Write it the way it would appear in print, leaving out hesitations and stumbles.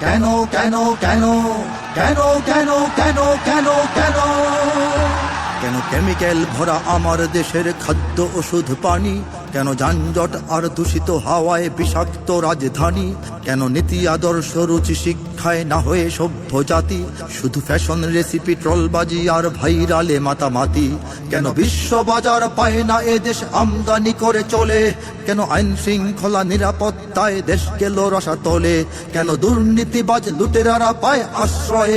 কেন কেন কেন কেন কেন কেন কেন কেন কেন কেমিক্যাল ভরা আমার দেশের খাদ্য ওষুধ পানি? কেন যানজট আর দূষিত হাওয়ায় বিষাক্ত রাজধানী? কেন নীতি আদর্শ রুচি শিক্ষায় না হয়ে সভ্য জাতি? শুধু ফ্যাশন রেসিপি ট্রলবাজি আর ভাইরালে মাতামাতি? কেন বিশ্ব বাজার পায় না এ দেশ আমদানি করে চলে? কেন আইন শৃঙ্খলা নিরাপত্তায় দেশ গেল রসাতলে? কেন দুর্নীতিবাজ লুটেরারা পায় আশ্রয়